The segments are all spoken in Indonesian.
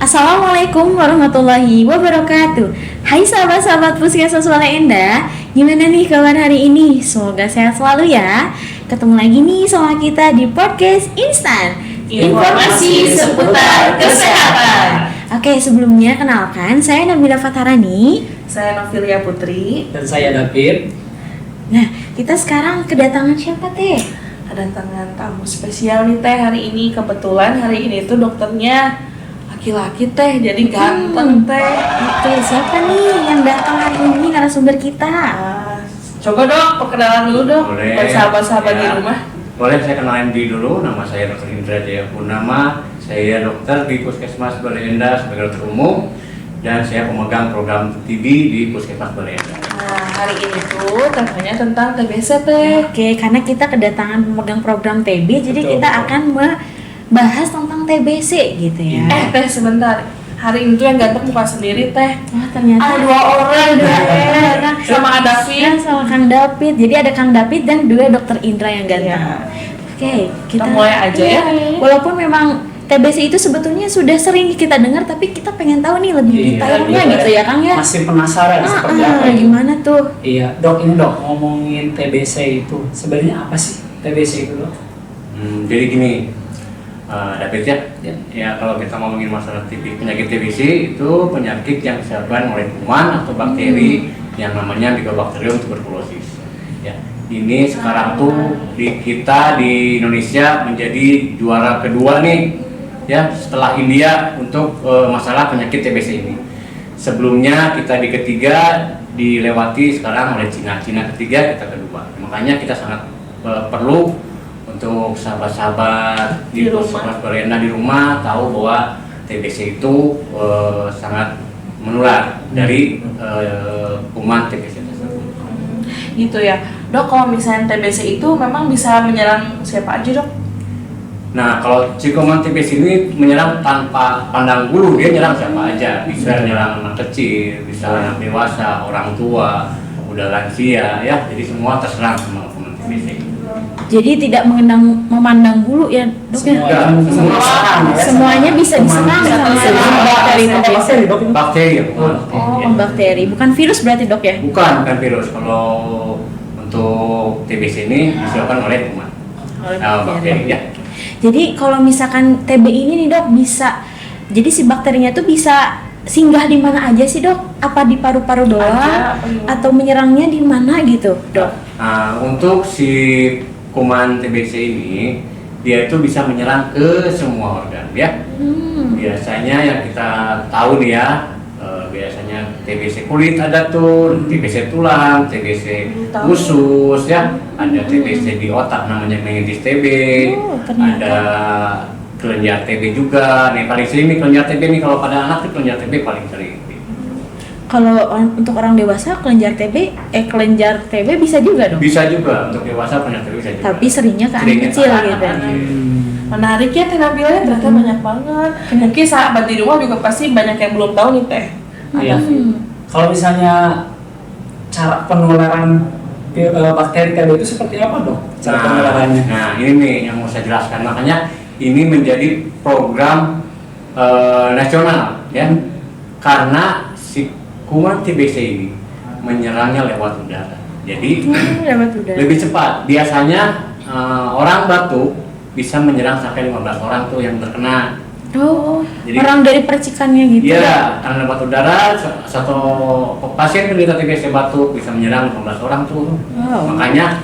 Assalamualaikum warahmatullahi wabarakatuh. Hai sahabat-sahabat Puskesmas Bale Endah, gimana nih kabar hari ini? Semoga sehat selalu ya. Ketemu lagi nih sama kita di podcast Instan, informasi seputar kesehatan. Oke, sebelumnya kenalkan, saya Nabila Fatarani. Saya Novilia Putri. Dan saya David. Nah, kita sekarang kedatangan siapa teh? Kedatangan tamu spesial nih teh hari ini. Kebetulan hari ini tuh dokternya laki-laki teh, jadi ganteng teh. Oke, siapa nih yang datang hari ini narasumber kita? Coba dok, perkenalan dulu dok. Boleh. Buat sahabat-sahabat di Ya. rumah. Boleh saya kenalin diri dulu, nama saya Dr. Indra Jaya Purnama. Saya dokter di Puskesmas Bale Endah sebagai dokter umum, dan saya pemegang program TB di Puskesmas Bale Endah. Nah, hari ini tuh temanya tentang TBC teh. Oke, karena kita kedatangan pemegang program TB, jadi Betul, kita betul. akan bahas tentang TBC gitu ya. Teh sebentar. Hari ini tuh yang ganteng bukan sendiri teh. Wah, ternyata Ada dua orang deh. Sama Kang David. Ya, sama Kang David. Jadi ada Kang David dan dua Dokter Indra yang ganteng. Ya. Oke, Kita mulai aja ya. Walaupun memang TBC itu sebetulnya sudah sering kita dengar, tapi kita pengen tahu nih lebih Iya, detailnya iya. gitu ya, Kang ya. Masih penasaran seperti apa itu? Gimana tuh? Iya, dok, ini dok, ngomongin TBC itu sebenarnya apa sih TBC itu dok? Jadi gini, David ya kalau kita ngomongin masalah penyakit TBC itu penyakit yang disebabkan oleh kuman atau bakteri yang namanya Mycobacterium tuberculosis. Ya, ini sekarang tuh kita di Indonesia menjadi juara kedua nih, ya setelah India untuk masalah penyakit TBC ini. Sebelumnya kita di ketiga, dilewati sekarang oleh Cina ketiga, kita kedua. Makanya kita sangat perlu untuk sahabat-sahabat di Puskesmas Bale Endah di rumah tahu bahwa TBC itu sangat menular dari kuman TBC tersebut. Gitu ya. Dok, kalau misalnya TBC itu memang bisa menyerang siapa aja dok? Nah, kalau si kuman TBC ini menyerang tanpa pandang bulu, dia nyerang siapa aja. Bisa nyerang anak kecil, bisa anak dewasa, orang tua, udah lansia, ya. Jadi semua terserang sama kuman TBC. Jadi tidak memandang bulu ya, Dok ya. Semuanya bisa diserang sama bakteri TBC. Bakteri ya, bukan. Oh, bakteri, bukan virus berarti, Dok ya? Bukan virus. Kalau untuk TBC ini disebabkan oleh kuman. Oleh Bakteri ya. Jadi kalau misalkan TB ini nih, Dok, bisa, jadi si bakterinya tuh bisa singgah di mana aja sih, Dok? Apa di paru-paru doang atau menyerangnya di mana gitu, Dok? Nah, untuk si kuman TBC ini dia itu bisa menyerang ke semua organ ya. Biasanya yang kita tahu nih ya, biasanya TBC kulit ada tuh, TBC tulang, TBC usus ya, ada TBC di otak namanya meningitis TB, ada kelenjar TB juga. Nih paling sering nih kelenjar TB nih, kalau pada anak tuh kelenjar TB paling sering. Kalau untuk orang dewasa kelenjar TB bisa juga, Dok? Bisa juga untuk dewasa kelenjar TB bisa juga. Tapi seringnya ke anak Seringnya kecil ke anak. gitu. Menarik ya teh Nabilanya, ternyata banyak banget. Mungkin sahabat di rumah juga pasti banyak yang belum tahu nih teh. Iya. Kalau misalnya cara penularan bakteri TB itu seperti apa dok? Cara penularannya? Nah ini nih yang mau saya jelaskan, makanya ini menjadi program nasional ya, karena si kuman TBC ini menyerangnya lewat udara. Jadi Lewat udara. lebih cepat. Biasanya orang batuk bisa menyerang sampai 15 orang tuh yang terkena. Oh, Jadi- orang dari percikannya gitu. Iya, karena lewat udara satu pasien penderita TBC batuk bisa menyerang 15 orang tuh. Wow. Makanya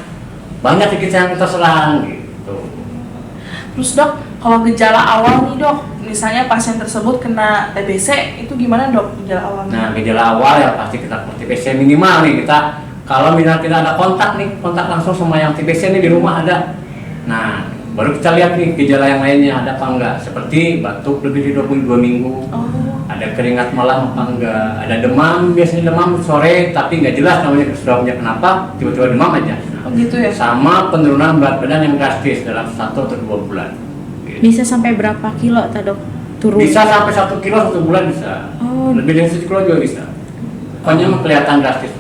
banyak kita yang terserang gitu. Terus dok, kalau gejala awal nih dok, misalnya pasien tersebut kena TBC, itu gimana dok gejala awalnya? Nah, gejala awal ya pasti kita TBC minimal nih, kita kalau misalnya kita ada kontak langsung sama yang TBC nih di rumah ada. Nah, baru kita lihat nih gejala yang lainnya ada apa enggak, seperti batuk lebih dari 22 minggu, Oh. ada ada keringat malam apa enggak, ada demam, biasanya demam sore tapi nggak jelas namanya sebabnya kenapa, tiba-tiba demam aja. Oh, gitu ya. Sama penurunan berat badan yang drastis dalam 1 atau 2 bulan. Bisa sampai berapa kilo ta dok turun? Bisa sampai 1 kilo 1 bulan bisa. Oh. Lebih dari 1 kilo juga bisa. Pokoknya kelihatan drastis.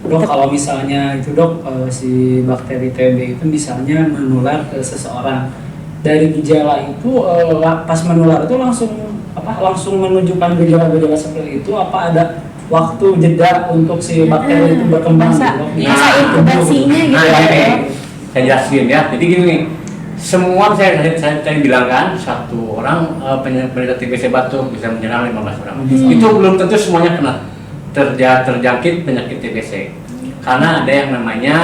Dok, kalau misalnya itu dok, si bakteri TB itu misalnya menular ke seseorang, dari gejala itu pas menular itu langsung menunjukkan gejala-gejala seperti itu, apa ada waktu jeda untuk si bakteri itu berkembang? Masa Dok? masa inkubasinya gitu Nah, ya ini dok? saya jelasin ya. Jadi gini nih, semua saya bilang kan, satu orang penderita TBC batuk bisa menyerang 15 orang. Itu belum tentu semuanya kena terjangkit penyakit TBC, karena ada yang namanya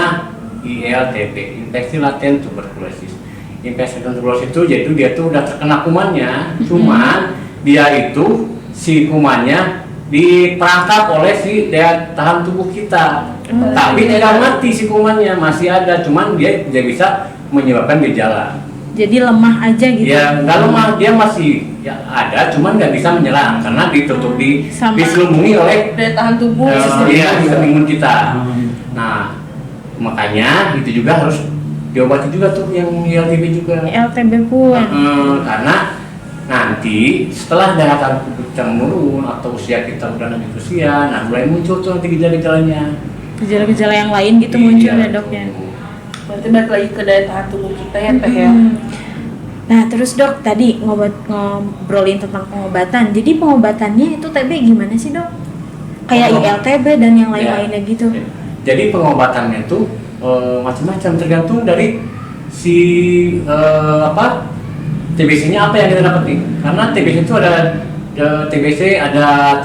ILTP, infeksi laten tuberkulosis. Infeksi laten tuberkulosis itu jadi dia tuh udah terkena kumannya, cuman dia itu si kumannya diperangkap oleh si daya tahan tubuh kita, tapi tidak mati si kumannya, masih ada, cuman dia bisa menyebabkan gejala. Jadi lemah aja gitu. Ya nggak lemah, dia masih ya ada, cuman nggak bisa menyerang karena diselubungi oleh Daya tahan tubuh. sistem imun kita. Nah, makanya itu juga harus diobati juga tuh yang ILTP juga. LTB pun. Karena nanti setelah daya tahan tubuh kita menurun atau usia kita udah lanjut usia, nah mulai muncul tuh nanti gejala-gejalanya. Gejala-gejala yang lain gitu muncul ya dok ya. Berarti balik lagi ke daya tahan tubuh kita ya teh ya. Nah terus dok tadi ngobrolin tentang pengobatan. Jadi pengobatannya itu TB gimana sih dok? Kayak ILTB dan yang lain-lainnya gitu. Jadi pengobatannya itu macam-macam, tergantung dari si TBC-nya apa yang kita dapetin. Karena TBC itu ada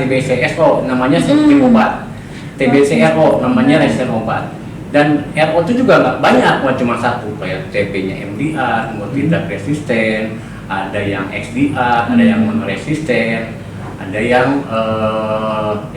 TBC SO namanya sensitif obat. TBC RO namanya resisten obat. Dan RO itu juga nggak banyak, cuma satu, kayak TB-nya MDR, kemudian tidak resisten, ada yang XDR, ada yang monoresisten, ada yang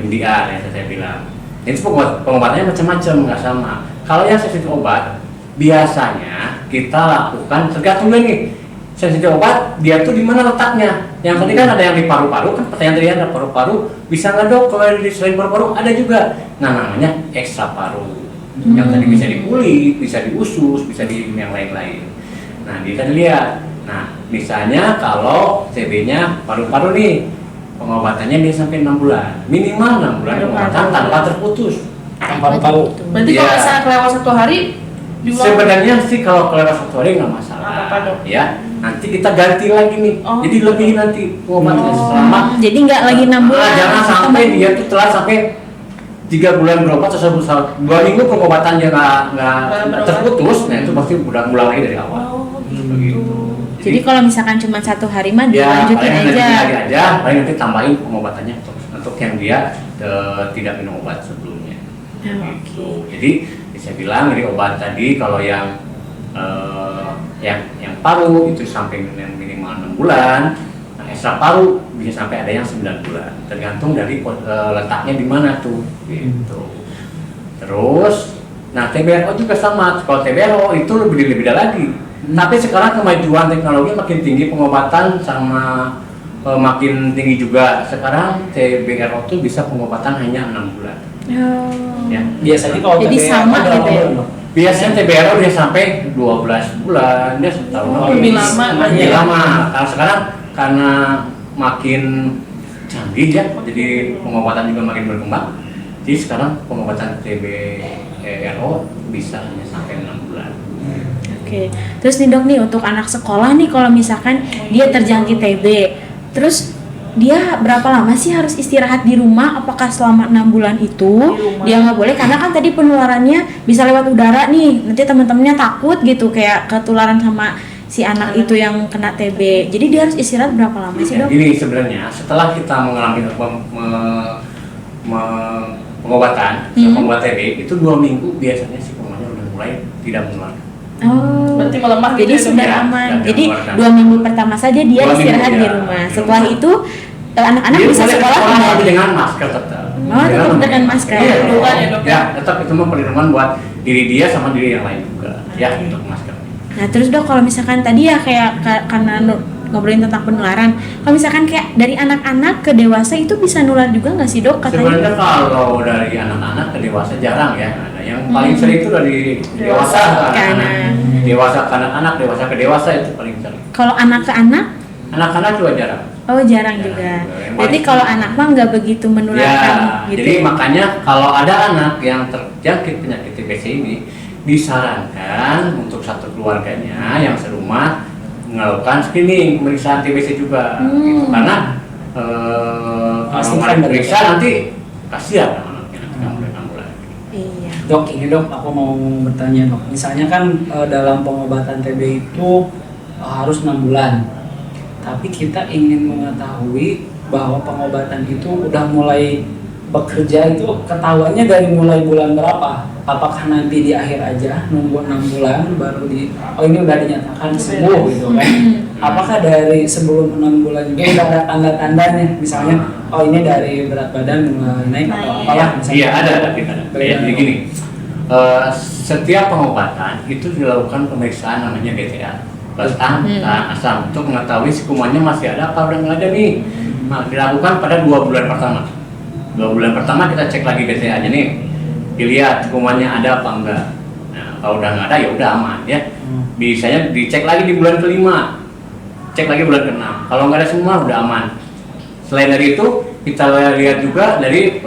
MDR yang saya bilang. Jadi pengobatannya macam-macam, nggak sama. Kalau yang sensitif obat, biasanya kita lakukan tergantung nih. Sensitif obat, dia tuh di mana letaknya? Yang tadi kan ada yang di paru-paru, kan pertanyaan tadi ada paru-paru, bisa nggak dok kalau di selain paru-paru? Ada juga. Nah namanya ekstra paru. Yang tadi bisa di kulit, bisa di usus, bisa di yang lain-lain. Nah kita lihat. Nah misalnya kalau TB-nya paru-paru nih, pengobatannya dia sampai 6 bulan, minimal 6 bulan pengobatan tanpa terputus. Paru-paru. Berarti kalau misalnya kelewat 1 hari, sebenarnya sih kalau kelewat 1 hari nggak masalah. Apa dok? Ya, nanti kita ganti lagi nih. Oh. Jadi lebih nanti pengobatannya selama. Jadi nggak lagi 6 bulan. Jangan sampai dia tuh telat sampai 3 bulan berobat atau 2 minggu pengobatannya nggak terputus. Nah itu pasti udah mulai lagi dari awal. Oh, Begitu. Jadi kalau misalkan cuma 1 hari mah ya, dilanjutin aja. paling nanti tambahin pengobatannya untuk yang dia tidak minum obat sebelumnya. Gitu. Jadi saya bilang dari obat tadi kalau yang paru itu sampai minimal 6 bulan, nah ekstra paru bisa sampai ada yang 9 bulan, tergantung dari letaknya di mana tuh, gitu. Terus, nah TBRO juga sama. Kalau TBRO itu lebih beda lagi. Tapi sekarang kemajuan teknologi makin tinggi, pengobatan sama makin tinggi juga. Sekarang TBRO itu bisa pengobatan hanya 6 bulan. Ya. Biasanya kalau Jadi TB sama berapa gitu ya? bulan, Dok? Biasanya TBRO dia sampai 12 bulan, dia setahun lebih lama. Lebih lama. Karena sekarang karena makin canggih ya, jadi pengobatan juga makin berkembang. Jadi sekarang pengobatan TBRO bisa hanya sampai 6 bulan. Oke. Terus nih dok nih untuk anak sekolah nih kalau misalkan dia terjangkit TB, terus dia berapa lama sih harus istirahat di rumah? Apakah selama 6 bulan itu dia nggak boleh? Karena kan tadi penularannya bisa lewat udara nih. Nanti teman-temannya takut gitu kayak ketularan sama si anak itu yang kena TB. Jadi dia harus istirahat berapa lama sih dok? Jadi sebenarnya setelah kita mengalami pengobatan, pengobatan TB itu 2 minggu biasanya si kumannya udah mulai tidak menular. Oh, Berarti melemah jadi gitu ya, sudah ya? aman. Sudah Jadi mengeluarkan. 2 minggu pertama saja dia 2 istirahat minggu, di ya, rumah. di Setelah rumah. itu anak-anak Dia bisa boleh sekolah tapi kembali. dengan masker tetap. Oh, tetap dengan masker. Iya, Perlindungan ya, dok? ya, tetap itu mah perlindungan buat diri dia sama diri yang lain juga. Ya, untuk masker. Nah terus dok kalau misalkan tadi ya kayak karena ngobrolin tentang penularan. Kalau misalkan kayak dari anak-anak ke dewasa itu bisa nular juga nggak sih dok katanya? Sebenarnya kalau dari anak-anak ke dewasa jarang ya. Ada yang paling sering itu dari dewasa ke anak-anak. Dewasa ke anak-anak, dewasa ke dewasa itu paling sering. Kalau anak ke anak? Anak-anak juga jarang. Oh jarang juga. Berarti kalau anak mah nggak begitu menularkan Ya, gitu. jadi makanya kalau ada anak yang terjangkit penyakit TBC ini disarankan untuk satu keluarganya yang serumah melakukan screening pemeriksaan TBC juga gitu. Karena kalau nggak diperiksa nanti kasihan anaknya yang mulai kambuh lagi. Iya. Dok, ini dok, aku mau bertanya dok. Misalnya kan dalam pengobatan TB itu harus 6 bulan. Tapi kita ingin mengetahui bahwa pengobatan itu udah mulai bekerja itu ketahuannya dari mulai bulan berapa? Apakah nanti di akhir aja nunggu 6 bulan baru ini udah dinyatakan sembuh gitu kan? Apakah dari sebelum 6 bulan juga udah ada tanda-tandanya? Misalnya ini dari berat badan mulai naik atau apalah misalnya? Iya ada. Jadi gini, setiap pengobatan itu dilakukan pemeriksaan namanya BTA, tahan asam, untuk mengetahui si kumannya masih ada apa udah nggak ada nih. Nah, dilakukan pada 2 bulan pertama. 2 bulan pertama kita cek lagi BTA aja nih, dilihat kumannya ada apa enggak. Nah, kalau udah nggak ada ya udah aman ya. Biasanya dicek lagi di bulan kelima, cek lagi bulan ke-6. Kalau nggak ada semua udah aman. Selain dari itu kita lihat juga dari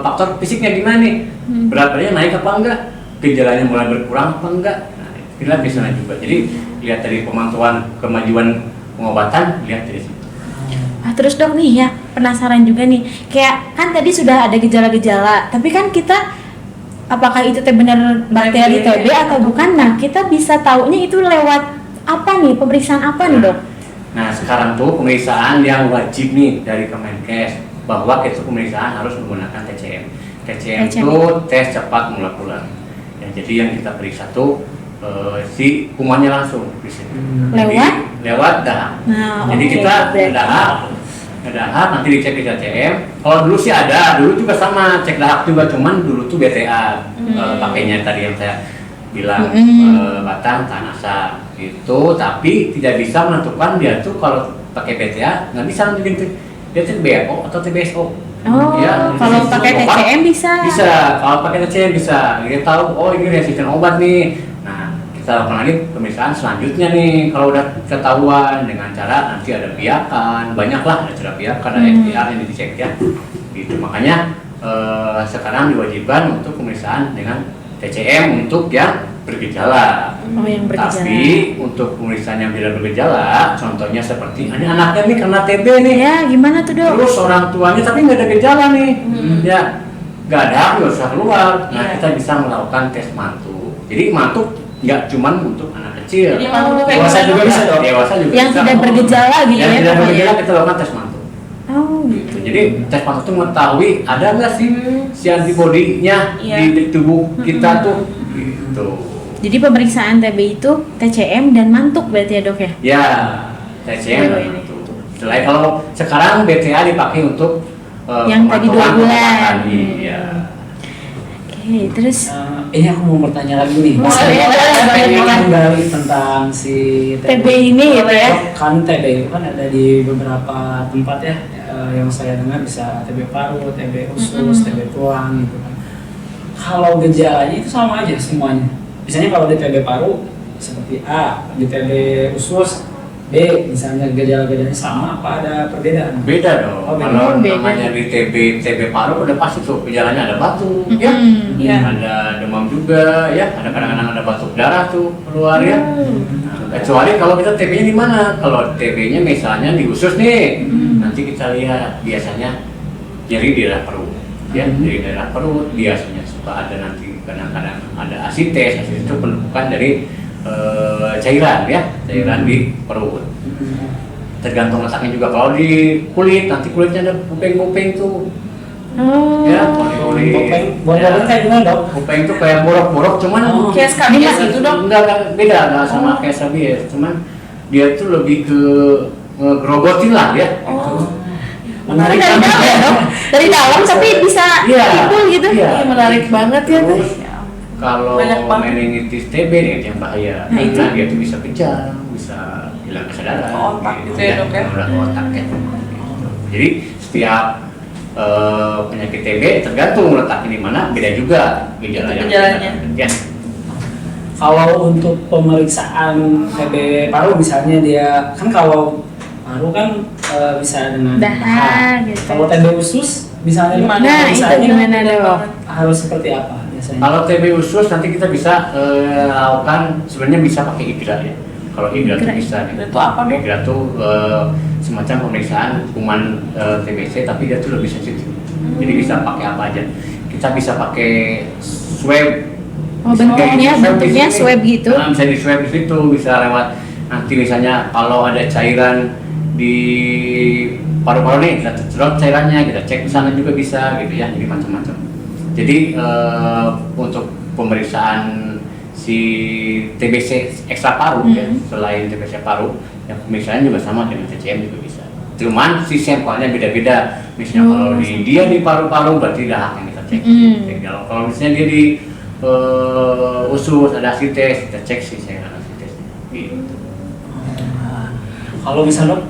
faktor fisiknya gimana nih, berat badannya naik apa enggak, gejalanya mulai berkurang apa enggak. Nah, kita bisa juga. Jadi lihat dari pemantauan kemajuan pengobatan, lihat dari situ. Terus dok nih ya, penasaran juga nih, kayak kan tadi sudah ada gejala-gejala, tapi kan kita apakah itu benar bakteri TB atau bukan? Nah kita bisa taunya itu lewat apa nih, pemeriksaan apa nih dok? Nah sekarang tuh pemeriksaan yang wajib nih dari Kemenkes, bahwa itu pemeriksaan harus menggunakan TCM. TCM itu tes cepat molekuler. Ya, jadi yang kita periksa tuh si kumannya langsung di sini. Lewat dahak. Nah, jadi kita dahak nanti dicek di TCM. Kalau dulu sih ada, dulu juga sama cek dahak juga, cuman dulu tuh BTA pakainya tadi yang saya bilang batang tahan asam itu, tapi tidak bisa menentukan dia tuh kalau pakai BTA nggak bisa nentuin dia tuh BO atau TBSO. Oh, ya, kalau pakai TCM bisa. Bisa, kalau pakai TCM bisa. Dia tahu oh ini resisten obat nih. Nah, kita lakukan lagi pemeriksaan selanjutnya nih. Kalau udah ketahuan dengan cara nanti ada biakan, banyaklah ada cara biakan, ada FTR yang dicek ya. Gitu. Makanya sekarang diwajibkan untuk pemeriksaan dengan TCM untuk yang bergejala. Oh, yang bergejala. Tapi untuk pemeriksaan yang tidak bergejala, contohnya seperti ini anaknya nih kena TB nih. Ya, gimana tuh dok? Terus orang tuanya tapi nggak ada gejala nih, ya nggak ada, nggak usah keluar. Nah kita bisa melakukan tes mantuk. Jadi mantuk nggak cuma untuk anak kecil. Jadi mantuk dewasa juga bisa dok. Dewasa juga Yang bisa. tidak bergejala gitu Yang ya? tidak pokoknya. bergejala kita lakukan tes mantuk. Oh, Gitu. Jadi tes mantuk itu mengetahui ada nggak sih si antibodinya di tubuh kita tuh. Gitu. Jadi pemeriksaan TB itu TCM dan mantuk berarti ya dok ya? Ya, TCM dan mantuk. Selain kalau sekarang BTA dipakai untuk yang tadi 2 bulan. Iya. Oke, terus Ini aku mau bertanya lagi nih. Menggali tentang si TB ini gitu ya? Kan TB itu kan ada di beberapa tempat ya, yang saya dengar bisa TB paru, TB usus, TB tulang gitu kan. Kalau gejalanya itu sama aja semuanya. Misalnya kalau di TB paru seperti A, di TB usus B, misalnya gejala-gejalanya sama apa ada perbedaan? Beda dong. Oh, beda. Kalau Beda. namanya di TB paru udah pasti tuh gejalanya ada batuk, ya. ada demam juga, ya, ada kadang-kadang ada batuk darah tuh keluar ya. Nah, kecuali kalau kita TB-nya di mana? Kalau TB-nya misalnya di usus nih, nanti kita lihat biasanya nyeri di daerah perut, ya, di daerah perut biasanya suka ada nanti kadang-kadang ada asites itu penumpukan dari cairan ya, cairan di perut. Tergantung letaknya juga. Kalau di kulit, nanti kulitnya ada kuping-kuping tuh. Oh. Ya, kulit. Boleh kayak gimana dok? Kuping tuh kayak borok-borok, cuman Kayak skabies gitu dok? enggak beda, enggak sama kayak skabies, cuman dia tuh lebih ke ngegrogotin lah ya. Menarik Dari dalam ya dok? Dari dalam tapi bisa timbul gitu? Iya, menarik banget ya teh. Kalau Banyak banget. meningitis TB nih yang bahaya, Nah, itu. karena dia tuh bisa kejang, bisa hilang kesadaran. Ke otak gitu ya, Dok, ya? Udah ke otak ya. Jadi setiap penyakit TB tergantung letaknya di mana, beda juga Gejalanya. Ya. Kalau untuk pemeriksaan TB paru misalnya dia kan kalau paru kan bisa dengan Daha, gitu. Kalau TB usus misalnya Gimana? Nah, itu pemeriksaannya gimana dok? harus seperti apa biasanya? Kalau TB usus nanti kita bisa lakukan, sebenarnya bisa pakai IGRA ya. Kalau IGRA itu IGRA. bisa. IGRA itu apa, Dok? IGRA itu semacam pemeriksaan kuman TBC, tapi dia tuh lebih sensitif. Jadi bisa pakai apa aja. Kita bisa pakai swab. Oh, bentuknya swab gitu? Nah, bisa di swab di situ, bisa lewat nanti misalnya kalau ada cairan di paru-paru nih, kita sedot cairannya, kita cek di sana juga bisa gitu ya, jadi macam-macam. Jadi untuk pemeriksaan si TBC ekstra paru ya, selain TBC paru, yang pemeriksaan juga sama dengan TCM juga bisa. Cuman si sampelnya beda-beda. Misalnya kalau dia di paru-paru berarti dahak yang kita cek. Kalau misalnya dia di usus ada asites, kita cek si cairan asites. Gitu. Kalau misalnya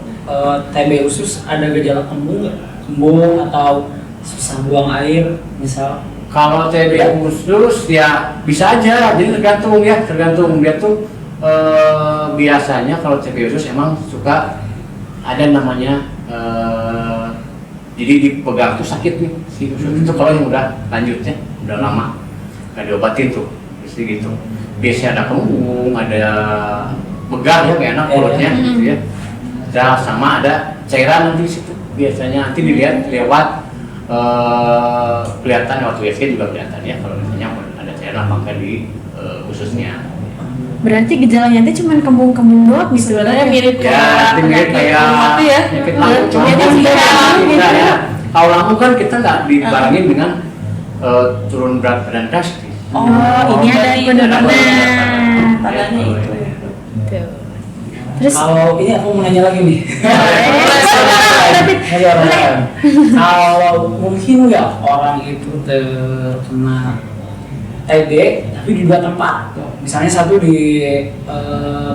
TB usus ada gejala kembung nggak? Kembung atau susah buang air misal? Kalau TB usus ya bisa aja, jadi tergantung dia tuh biasanya kalau TB usus emang suka ada namanya jadi dipegang tuh sakit nih si usus itu kalau yang udah lanjutnya udah lama nggak diobatin tuh pasti gitu. Biasanya ada kembung, ada begal ya kayak enak mulutnya gitu ya. Nah, sama ada cairan nanti di situ biasanya nanti dilihat lewat kelihatan lewat USG juga kelihatan ya kalau misalnya ada cairan apa di ususnya. Berarti gejalanya itu cuma kembung-kembung doang gitu. Sebenarnya mirip Ya, mirip kayak itu ya. penyakit lambung. Cuma Jadi kan sekarang kita gitu. ya. Kalau lambung kan kita nggak dibarengin dengan turun berat badan drastis. Ini ada jadi penurunan. tandanya itu ya. Tuh. Terus Kalau ini aku mau nanya lagi nih. Boleh. Boleh. Kalau mungkin nggak orang itu terkena TB tapi di dua tempat, misalnya satu di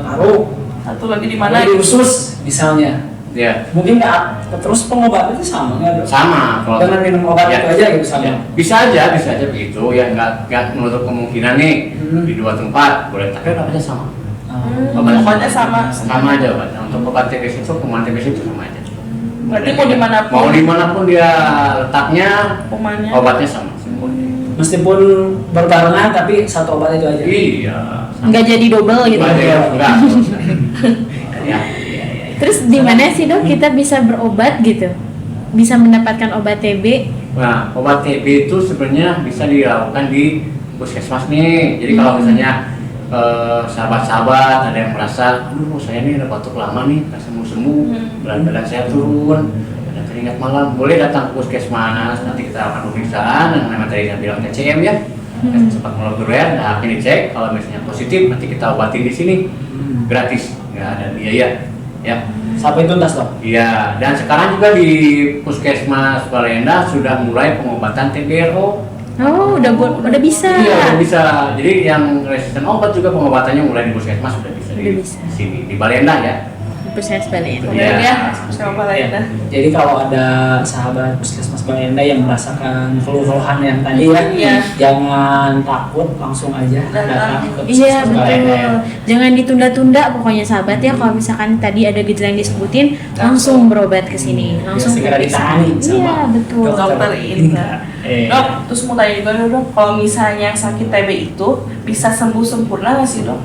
paru, Satu lagi di mana mana? di usus misalnya, Ya, mungkin nggak terus pengobatan itu sama nggak dok? sama. Kalau Dengan minum obat ya, itu aja gitu sama. ya. Bisa aja begitu ya, nggak menutup kemungkinan nih di dua tempat boleh, tapi obatnya sama. Obatnya sama. Sama aja obatnya. Untuk obat TBC itu, kuman TBC itu sama aja. Berarti mau dimanapun. Mau dimanapun dia letaknya, Kumannya. obatnya sama semuanya. Meskipun berbarengan tapi satu obat itu aja. Iya. sama. nggak jadi double gitu. Enggak. Ya. Terus di mana sih dok kita bisa berobat gitu? Bisa mendapatkan obat TB? Nah, obat TB itu sebenarnya bisa dilakukan di puskesmas nih. Jadi kalau misalnya sahabat-sahabat ada yang merasa, aduh saya nih udah batuk lama nih, nggak sembuh-sembuh, berat badan saya turun, ada keringat malam, boleh datang ke puskesmas. Nanti kita akan pemeriksaan yang namanya tadi saya bilang TCM ya, tes cepat molekuler. Nah, ini dicek, kalau misalnya positif nanti kita obatin di sini gratis, nggak ada biaya ya. Sampai tuntas dok. Iya, dan sekarang juga di Puskesmas Balenda sudah mulai pengobatan TBRO. Oh udah bisa. Iya, udah bisa. Jadi yang resisten obat juga pengobatannya mulai di Puskesmas sudah bisa Udah bisa. di sini di Balenda ya. Puskesmas Balenda. Iya. Ya, sama Balenda. Jadi kalau ada sahabat puskesmas Balenda yang merasakan keluhan yang tadi ya, Iya. jangan takut, langsung aja datang ke Iya puskesmas Balenda. betul. Jangan ditunda-tunda pokoknya sahabat ya. Kalau misalkan tadi ada gejala yang disebutin, langsung berobat ke sini, langsung segera periksa. ditangani sama Iya betul. Dokter Indra. Dok, terus mau tanya juga dok, kalau misalnya sakit TB itu bisa sembuh sempurna nggak sih dok?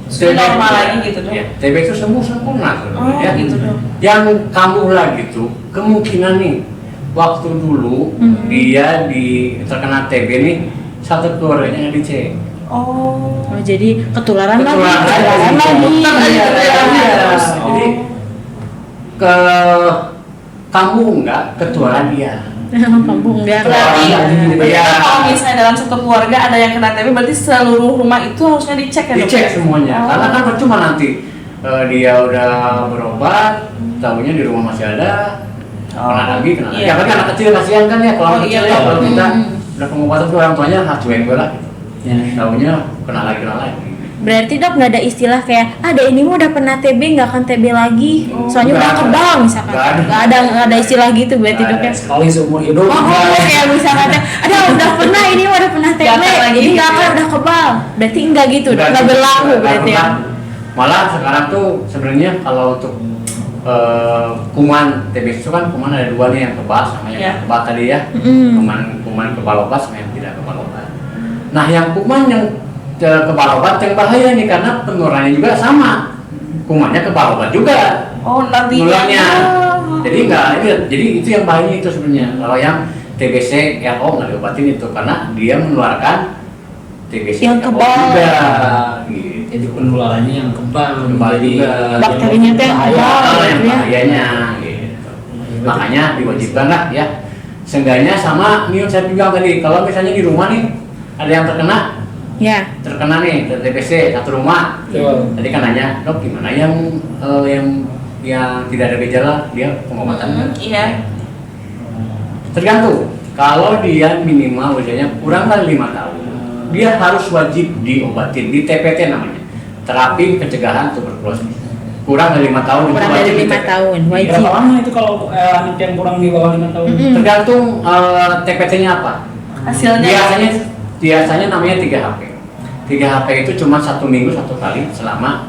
TB Normal lagi gitu dok? Ya, TB itu sembuh sempurna sebenarnya. Oh, ya. gitu, dok. Yang kambuh lagi tuh kemungkinan nih waktu dulu dia terkena TB nih satu keluarganya nggak dicek. Oh. Oh jadi ketularan lagi. Ketularan lagi. Iya. Terus, jadi ke kamu enggak ketularan dia. Kampung enggak. Berarti, Iya. kalau misalnya dalam satu keluarga ada yang kena TB, berarti seluruh rumah itu harusnya dicek ya dok? Dicek semuanya. Oh. Karena kan percuma nanti dia udah berobat, tahunya di rumah masih ada, kena lagi. Iya. Ya kan anak kecil kasihan kan ya kalau anak Oh, kecil iya, ya kalau betul. kita udah pengobatan tuh orang tuanya cuek gue lah. Gitu. Ya. Tahunya kena lagi. Berarti dok nggak ada istilah kayak ada ini mah udah pernah TB nggak akan TB lagi, soalnya nggak udah ada. kebal misalkan. Nggak ada istilah gitu berarti Nggak dok ya. ada. Sekali seumur hidup. Kayak misalkan ada udah pernah ini udah pernah TB, Nggak akan lagi jadi nggak gitu akan ya. udah kebal. Berarti enggak gitu, Nggak nggak berlaku nggak berarti ya. pernah. Malah sekarang tuh sebenarnya kalau untuk kuman TBC itu kan kuman ada dua nih, yang kebal sama yang Iya. tidak kebal tadi ya. Kuman kebal obat sama yang tidak kebal obat. Nah yang kuman yang kebal obat yang bahaya nih karena penularannya juga sama. Kumannya kebal obat juga. Oh, nanti Nularnya. Jadi jadi itu yang bahaya itu sebenarnya. Kalau yang TBC RO nggak diobatin itu karena dia menularkan TBC Yang RO kebal. juga. Gitu. Jadi penularannya yang kebal. Kebal Jadi, juga. Bakterinya tuh yang bahaya. kebal. Yang ya. bahayanya gitu. Makanya diwajibkan lah ya. Seenggaknya sama nih saya bilang tadi, kalau misalnya di rumah nih ada yang Ya. terkena nih TBC satu rumah. Betul. Tadi kan nanya, dok gimana yang tidak ada gejala dia pengobatan? Iya. Tergantung. Kalau dia minimal usianya kurang dari 5 tahun, dia harus wajib diobatin di TPT namanya, terapi pencegahan tuberkulosis. Kurang dari 5 tahun itu Kurang wajib dari di 5 TPT. tahun wajib. Berapa lama itu kalau anak yang kurang di bawah 5 tahun? Tergantung TPT-nya apa. Hasilnya Biasanya namanya 3 HP. 3 HP itu cuma 1 minggu 1 kali selama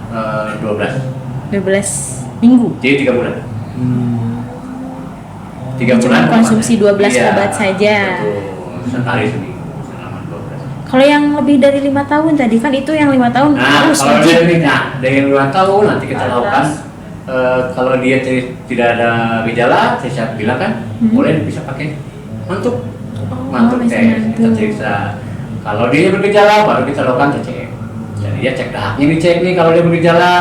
12. 12 minggu. Jadi 3 bulan. 3 Cuma bulan konsumsi 12 obat saja. Betul. Sekali seminggu selama 12. Kalau yang lebih dari 5 tahun tadi kan itu yang 5 tahun Nah, harus kalau wajib. dari 2 tahun nanti kita Atas. lakukan kalau dia tidak ada gejala, saya bilang kan boleh bisa pakai mantuk. Mantuk bisa tes, kita mantuk. periksa. Kalau dia bergejala baru kita lakukan TCM. Jadi dia cek dahaknya dicek nih kalau dia bergejala.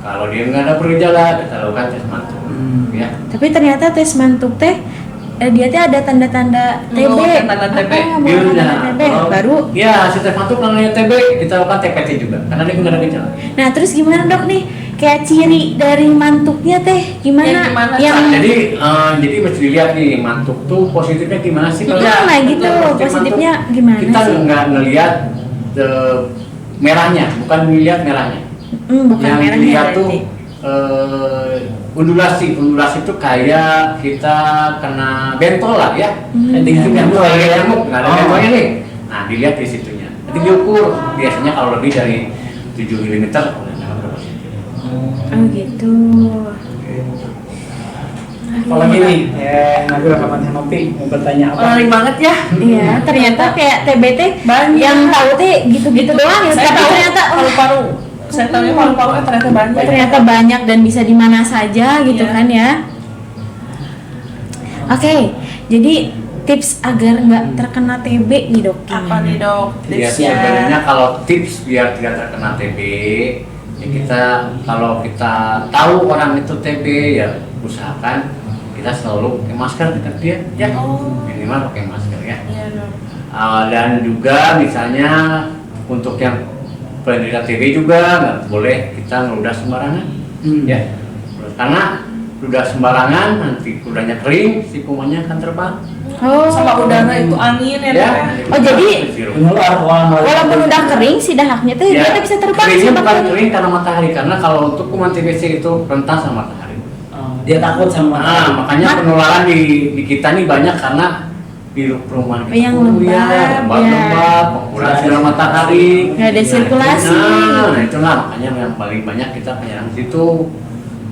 Kalau dia nggak ada bergejala, kita lakukan tes mantuk. Ya. Tapi ternyata tes mantuk teh dia teh ada tanda-tanda TB. tanda-tanda TB. Bukan tanda TB. Kalau- Baru. Ya, hasil tes mantuk namanya TB, kita lakukan TPT juga karena dia nggak ada gejala. Nah, terus gimana dok nih? Kayak ciri dari mantuknya teh gimana? Yang gimana, Yang Jadi mesti dilihat nih mantuk tuh positifnya gimana sih? Iya, Kalau nah gitu. positif Positifnya mantuk, gimana kita sih? nggak ngelihat merahnya, bukan melihat merahnya. bukan Yang merahnya dilihat tuh berarti. undulasi itu kayak kita kena bentol lah ya. Jadi itu bentol kayak nyamuk, nggak ada bentolnya nih. Nah dilihat di situnya. Nanti diukur. Biasanya kalau lebih dari 7 mm udah positif. Oh gitu. Apalagi nih, Nabila kapan Hanopi mau bertanya apa? menarik banget ya. Iya, ternyata kayak TBT Banyak. yang tahu teh gitu-gitu doang ya. Saya Tapi tahu ternyata paru-paru. Saya tahu paru-paru ternyata banyak. ternyata banyak dan bisa di mana saja gitu Iya. kan ya. Oke, jadi tips agar nggak terkena TB nih dok. Apa nih dok? Ya Tipsnya? sebenarnya kalau tips biar tidak terkena TB, ya kita kalau kita tahu orang itu TB ya usahakan kita selalu pakai masker dekat dia, ya Oh. minimal pakai masker ya. Iya dok. Dan juga misalnya untuk yang penderita TB juga nggak boleh kita ngeludah sembarangan, ya karena ludah sembarangan nanti ludahnya kering, si kumannya akan terbang. Oh, Sama udara itu angin ya dok. ya? Oh, jadi Menular walaupun udah kering si dahaknya tuh dia tuh bisa terbang keringnya sama bukan bakteri. kering karena matahari, karena kalau untuk kuman TBC itu rentan sama matahari. Dia takut sama Makanya penularan di kita nih banyak karena di perumahan kita Yang tuh, lembab, lembab, penggunaan sinar matahari, Nggak ada sirkulasi. Nah itulah makanya yang paling banyak kita penyerang situ.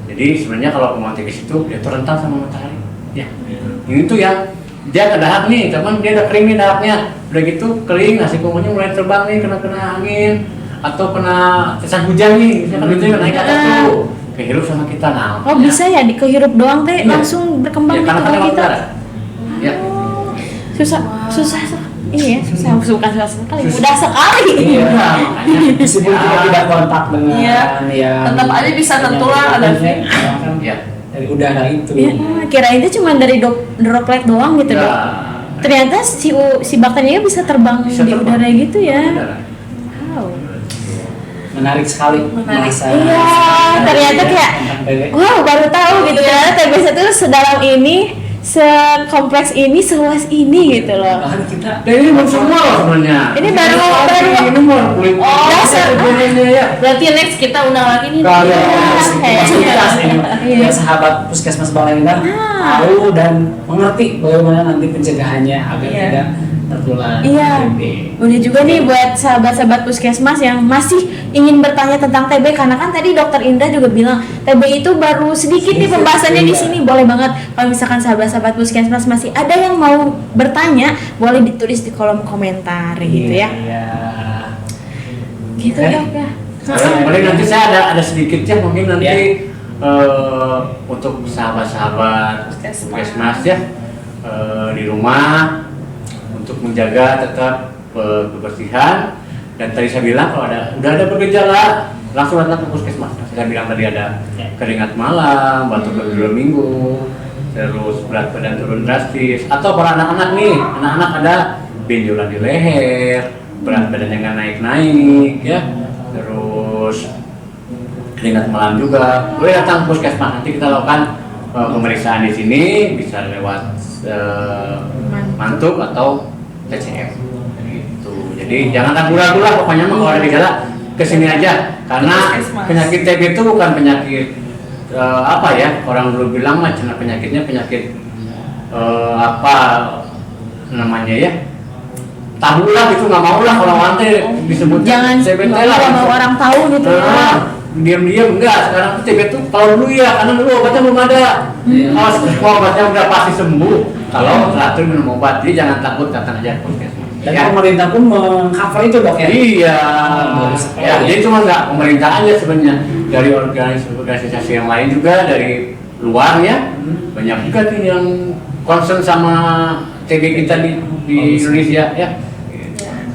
Jadi sebenarnya kalau kuman TBC itu dia tuh rentan sama matahari. Ya, ini tuh yang dia dahak nih, teman dia udah kering nih dahaknya, udah gitu kering, nasi kumannya mulai terbang nih, kena angin atau kena tetesan hujan nih, misalkan gitu naik ke atas tuh, kehirup sama kita nah. Oh bisa ya kehirup doang teh Iya. langsung berkembang Ya, gitu karena kalau kena kita. udara. Ya. Susah ini ya susah sekali mudah sekali. Iya, makanya. meskipun kita tidak kontak dengan Iya. yang Tetap aja bisa tertular, ada penyakitnya, vape. kan Ya. dari udara itu. Ya, kirain itu cuma dari droplet doang gitu Ya. dok. Ternyata si bakterinya bisa terbang Bisa di terbang. udara gitu ya. Udara. Wow. Menarik sekali. Menarik. masa- Iya, ternyata kayak tentang TB. wow baru tahu gitu ternyata TBC itu sedalam ini, sekompleks ini, seluas ini gitu loh. Bahkan kita Dan ini belum semua loh sebenarnya. Ini baru ini mau kulit. Oh, ya. Berarti next kita undang lagi nih. Kalau Iya, masuk kelas ini, Iya. biar sahabat Puskesmas Baleendah tahu dan mengerti bagaimana nanti pencegahannya agar Iya. tidak tertular Iya, TB. boleh juga nih buat sahabat-sahabat puskesmas yang masih ingin bertanya tentang TB, karena kan tadi Dokter Indra juga bilang TB itu baru sedikit nih pembahasannya di iya. sini. Boleh banget kalau misalkan sahabat-sahabat puskesmas masih ada yang mau bertanya, boleh ditulis di kolom komentar gitu ya. Iya. Gitu Oke. Dok ya. Paling nanti saya ada sedikit ya mungkin nanti Ya. untuk sahabat-sahabat Puskesmas. puskesmas ya di rumah untuk menjaga tetap kebersihan. Dan tadi saya bilang kalau udah ada bergejala langsung datang ke puskesmas. Saya bilang tadi ada keringat malam, batuk lebih 2 minggu, terus berat badan turun drastis, atau para anak-anak nih, anak-anak ada benjolan di leher, berat badannya nggak naik-naik ya, terus keringat malam juga, boleh datang ke puskesmas. Nanti kita lakukan pemeriksaan di sini, bisa lewat mantuk atau TCM gitu. Jadi jangan ragu-ragu lah, pokoknya mah kalau ada gejala kesini aja, karena Puskesmas. penyakit TB itu bukan penyakit apa ya, orang dulu bilang mah cina penyakitnya penyakit apa namanya ya, tahu lah gitu, nggak mau lah kalau orang teh disebut Jangan TB teh lah mau orang tahu gitu ya. diam-diam enggak. Sekarang tuh TB tuh kalau dulu ya, karena dulu obatnya belum ada. Kalau semua obatnya udah pasti sembuh kalau teratur minum obat. Jadi jangan takut, datang aja ke puskesmas. Dan Ya. pemerintah pun meng-cover itu Dok ya. Iya, Baru sekali. ya, jadi cuma nggak pemerintah aja sebenarnya, dari organisasi yang lain juga, dari luar ya, banyak juga nih yang concern sama TB kita di Indonesia ya.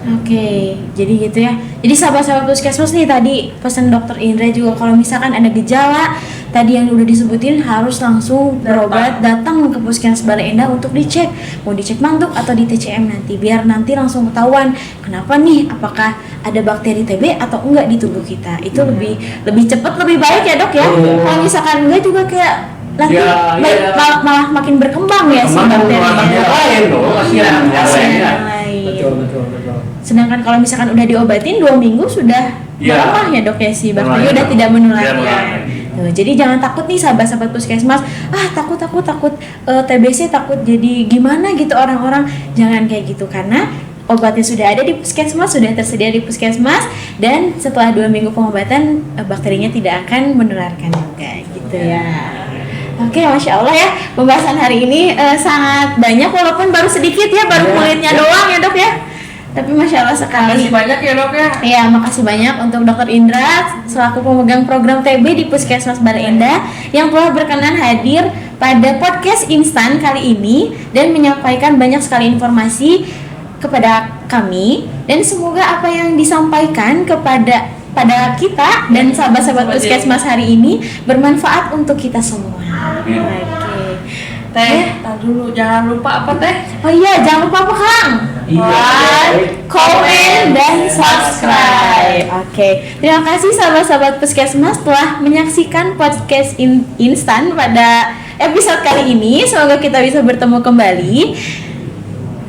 Oke, jadi gitu ya. Jadi sahabat-sahabat puskesmas nih, tadi pesan Dokter Indra juga kalau misalkan ada gejala tadi yang udah disebutin harus langsung berobat, datang ke puskesmas Baleendah untuk dicek, mau dicek mantuk atau di TCM nanti, biar nanti langsung ketahuan kenapa nih, apakah ada bakteri TB atau enggak di tubuh kita. Itu lebih cepat, lebih baik ya Dok ya. Iya. Kalau misalkan enggak juga kayak nanti Ya, iya. malah makin berkembang ya si Kemana yang bakterinya. lain loh, kasihan yang lain ya. Betul. Sedangkan kalau misalkan udah diobatin 2 minggu sudah Ya. melemah ya Dok ya, si bakteri Melemah. udah tidak menular Tidak menular. Tuh, jadi jangan takut nih sahabat-sahabat puskesmas, takut TBC, takut jadi gimana gitu orang-orang. Jangan kayak gitu, karena obatnya sudah ada di puskesmas, sudah tersedia di puskesmas, dan setelah 2 minggu pengobatan bakterinya tidak akan menularkan juga gitu ya. Oke, Masya Allah ya, pembahasan hari ini sangat banyak walaupun baru sedikit ya, baru kulitnya doang ya Dok ya. Tapi Masya Allah sekali. Makasih banyak ya Dok ya. Iya, makasih banyak untuk Dokter Indra selaku pemegang program TB di Puskesmas Baleendah yang telah berkenan hadir pada podcast instan kali ini dan menyampaikan banyak sekali informasi kepada kami, dan semoga apa yang disampaikan pada kita dan sahabat-sahabat Puskesmas hari ini bermanfaat untuk kita semua. Amin. Oke. Teh, tar dulu, jangan lupa apa Teh? Oh iya, jangan lupa apa Kang? Iya. Like, komen, dan subscribe. Oke, terima kasih sahabat-sahabat Puskesmas telah menyaksikan podcast instan pada episode kali ini. Semoga kita bisa bertemu kembali.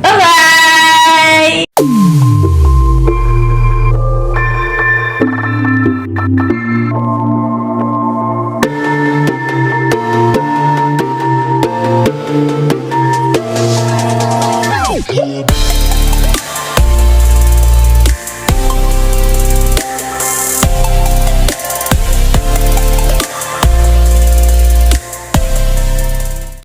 Bye-bye. Yeah.